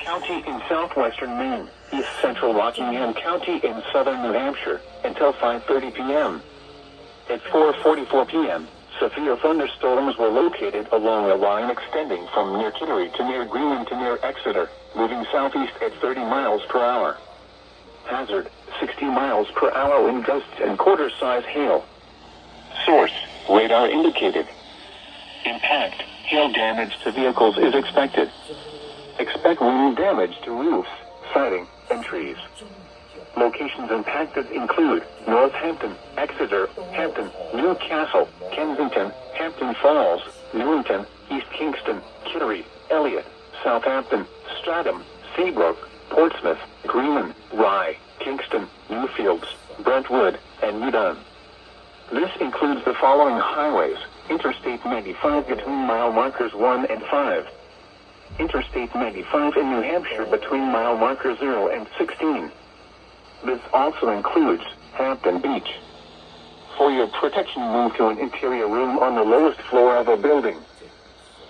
County in southwestern Maine, east central Rockingham County in southern New Hampshire, until 5:30 p.m. At 4:44 p.m., severe thunderstorms were located along a line extending from near Kittery to near Greenland to near Exeter, moving southeast at 30 miles per hour. Hazard, 60 miles per hour wind gusts and quarter-size hail. Source, radar indicated. Impact, hail damage to vehicles is expected. Expect wind damage to roofs, siding, and trees. Locations impacted include Northampton, Exeter, Hampton, Newcastle, Kensington, Hampton Falls, Newington, East Kingston, Kittery, Elliott, Southampton, Stratham, Seabrook, Portsmouth, Greenland, Rye, Kingston, Newfields, Brentwood, and Newdon. This includes the following highways: Interstate 95 between mile markers 1 and 5. Interstate 95 in New Hampshire between mile marker 0 and 16. This also includes Hampton Beach. For your protection, move to an interior room on the lowest floor of a building.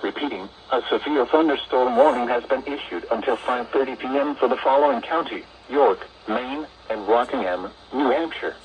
Repeating, a severe thunderstorm warning has been issued until 5:30 p.m. for the following county: York, Maine, and Rockingham, New Hampshire.